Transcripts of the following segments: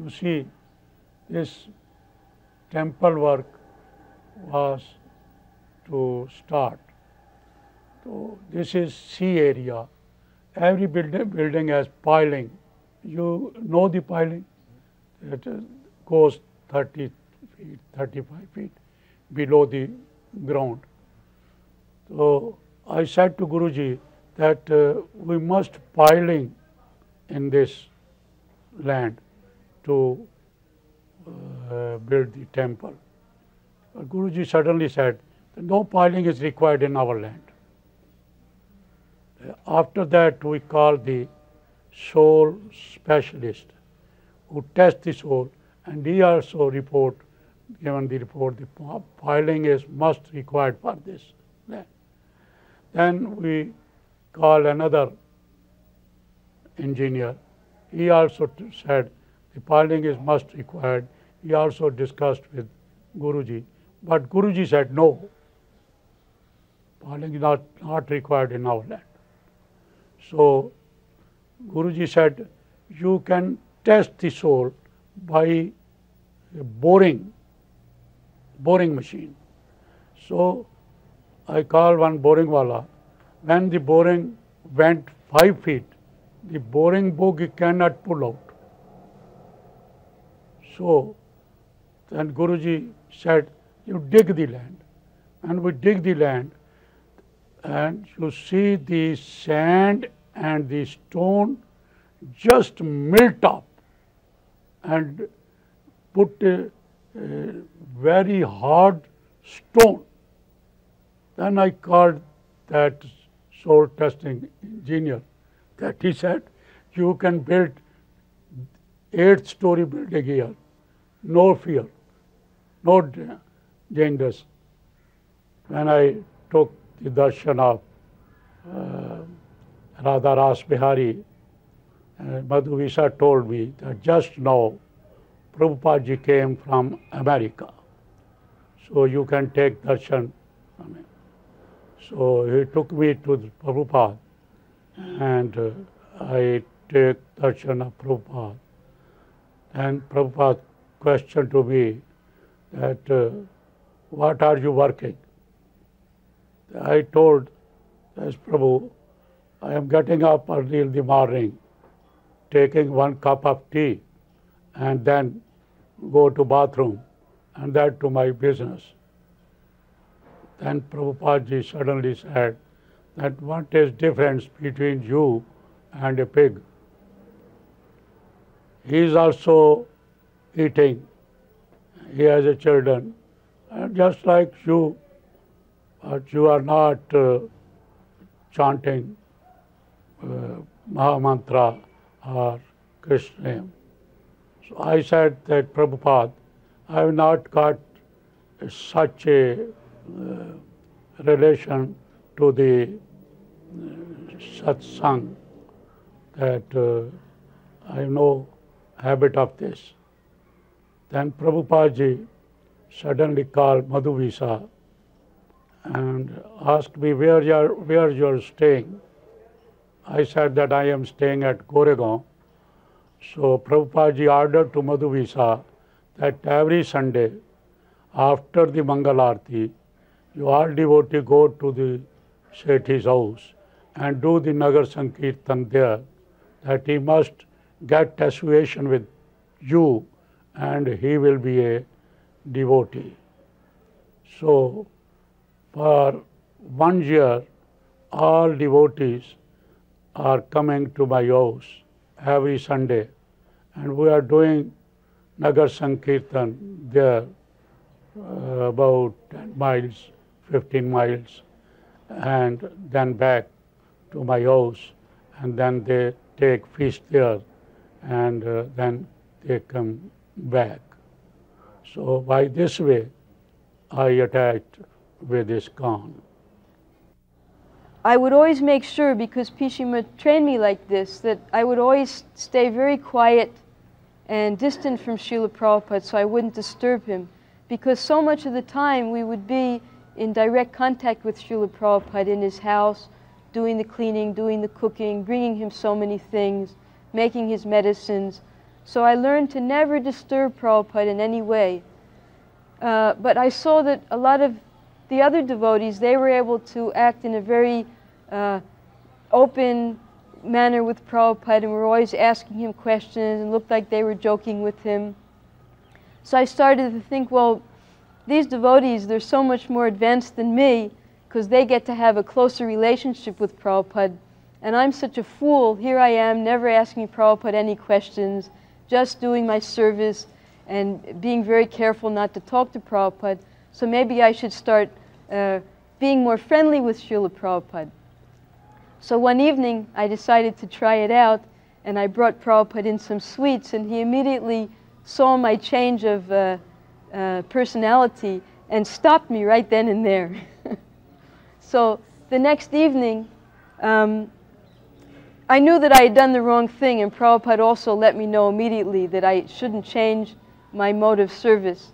you see, this temple work was to start. So this is sea area. Every building has piling. You know the piling? It goes 30 feet, 35 feet below the ground. So I said to Guruji that we must piling in this land to build the temple. Guruji suddenly said that no piling is required in our land. After that, we called the soil specialist who test the soil, and he also given the report, the piling is must required for this land. Then we called another engineer. He also said the piling is must required. He also discussed with Guruji, but Guruji said no, piling is not required in our land. So Guruji said, you can test the soil by a boring machine. So I called one boring wala. When the boring went 5 feet, the boring book cannot pull out. So then Guruji said, you dig the land. And we dig the land, and you see the sand and the stone just melt up and put a very hard stone. Then I called that soil testing engineer, that he said, you can build 8-story building here, no fear, no dangerous. When I took the darshan of Radha Ras Bihari, Madhuvisa told me that just now Prabhupada ji came from America, so you can take darshan from him. So he took me to Prabhupada, and I take darshan of Prabhupada. And Prabhupada questioned to me that, what are you working? I told, as Prabhu, I am getting up early in the morning, taking 1 cup of tea, and then go to bathroom, and that to my business. Then Prabhupada ji suddenly said that what is difference between you and a pig? He is also eating, he has a children, and just like you, but you are not chanting Mahamantra or Krishna name. So I said that, Prabhupada, I have not got such a relation to the satsang that I have no habit of this. Then Prabhupada ji suddenly called Madhuvisa and asked me where you are staying. I said that I am staying at Goregaon. So Prabhupada ji ordered to Madhuvisa that every Sunday after the Mangal Aarti, you all devotee go to the Sethi's house and do the Nagar Sankirtan there, that he must get association with you and he will be a devotee. So for 1 year, all devotees are coming to my house every Sunday, and we are doing Nagar Sankirtan there, about 10 miles, 15 miles, and then back to my house, and then they take feast there, and then they come back. So by this way, I attached with ISKCON. I would always make sure, because Pishima trained me like this, that I would always stay very quiet and distant from Srila Prabhupada so I wouldn't disturb him, because so much of the time we would be in direct contact with Srila Prabhupada in his house, doing the cleaning, doing the cooking, bringing him so many things, making his medicines. So I learned to never disturb Prabhupada in any way. But I saw that a lot of the other devotees, they were able to act in a very open manner with Prabhupada and were always asking him questions and looked like they were joking with him. So I started to think, well, these devotees, they're so much more advanced than me because they get to have a closer relationship with Prabhupada. And I'm such a fool. Here I am, never asking Prabhupada any questions, just doing my service and being very careful not to talk to Prabhupada. So maybe I should start being more friendly with Srila Prabhupada. So one evening, I decided to try it out, and I brought Prabhupada in some sweets, and he immediately saw my change of personality and stopped me right then and there. So the next evening, I knew that I had done the wrong thing, and Prabhupada also let me know immediately that I shouldn't change my mode of service.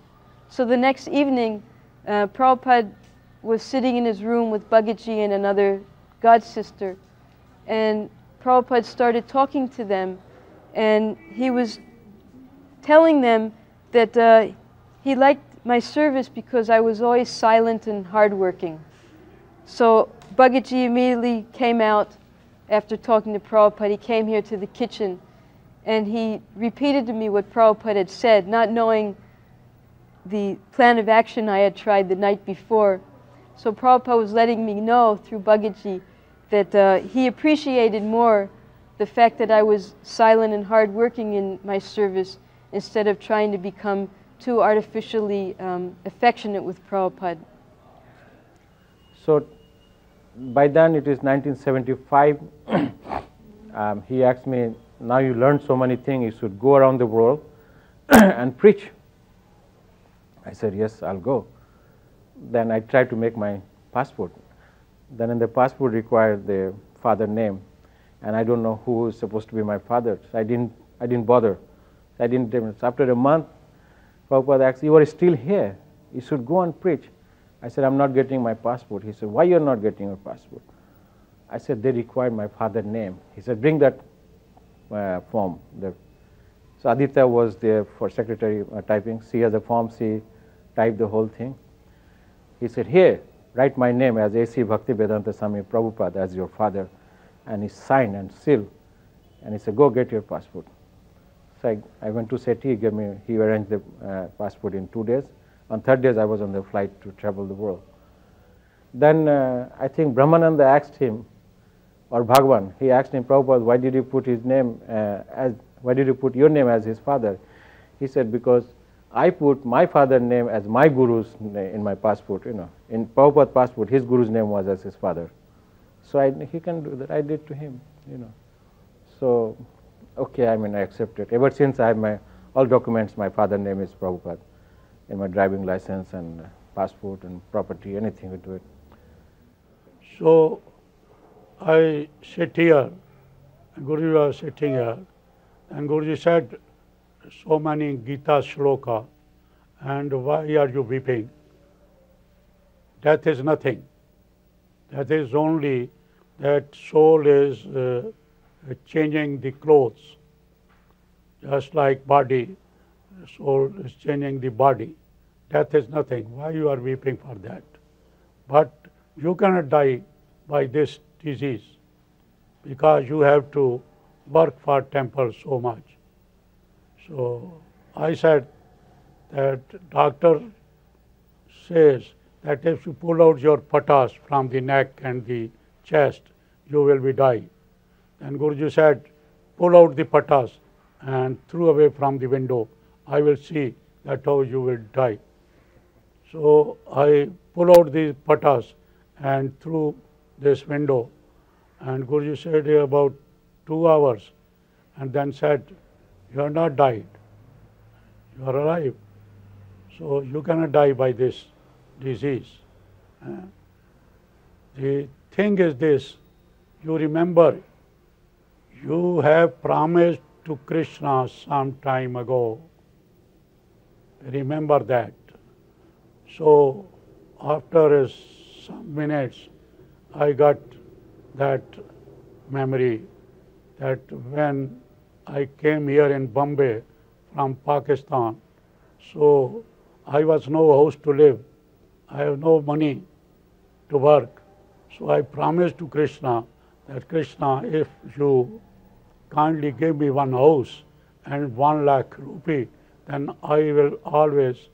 So the next evening, Prabhupada was sitting in his room with Bhagaji and another god sister, and Prabhupada started talking to them, and he was telling them that he liked my service because I was always silent and hardworking. So Bhagaji immediately came out after talking to Prabhupada. He came here to the kitchen and he repeated to me what Prabhupada had said, not knowing the plan of action I had tried the night before. So Prabhupada was letting me know through Bhagaji that he appreciated more the fact that I was silent and hardworking in my service instead of trying to become too artificially affectionate with Prabhupada. So by then it is 1975. He asked me, now you learned so many things, you should go around the world and preach. I said, yes, I'll go. Then I tried to make my passport. Then in the passport required the father name, and I don't know who is supposed to be my father. So I didn't bother. So after a month, Prabhupada asked, you are still here. You should go and preach. I said, I'm not getting my passport. He said, why you're not getting your passport? I said, they required my father's name. He said, bring that form. So Aditya was there for secretary typing. She has a form. She typed the whole thing. He said, here, write my name as A.C. Bhaktivedanta Swami Prabhupada as your father. And he signed and sealed. And he said, go get your passport. So I went to SETI. He arranged the passport in 2 days. On 3rd day, I was on the flight to travel the world. Then I think Brahmananda asked him, or Bhagavan, he asked him, Prabhupada, why did you put his name why did you put your name as his father? He said, because I put my father's name as my guru's name in my passport. In Prabhupada's passport, his guru's name was as his father. So he can do that. I did to him. So okay, I accepted. Ever since I have all documents, my father's name is Prabhupada. In my driving license and passport and property, anything we do it. So I sit here, and Guruji was sitting here, and Guruji said so many Gita shloka, and why are you weeping? Death is nothing. That is only that soul is changing the clothes, just like body, soul is changing the body. Death is nothing. Why you are weeping for that? But you cannot die by this disease because you have to work for temple so much. So I said that doctor says that if you pull out your patas from the neck and the chest, you will be die. And Guruji said, pull out the patas and throw away from the window. I will see that how you will die. So I pull out the patas and through this window, and Guruji said about 2 hours, and then said, you are not died, you are alive. So you cannot die by this disease. The thing is this, you remember, you have promised to Krishna some time ago. Remember that. So after some minutes, I got that memory that when I came here in Bombay from Pakistan. So I was no house to live. I have no money to work. So I promised to Krishna that Krishna, if you kindly give me one house and 1 lakh rupee, then I will always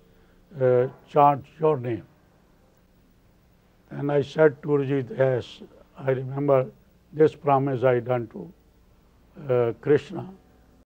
chant your name. And I said to Guruji, yes, I remember this promise I done to Krishna.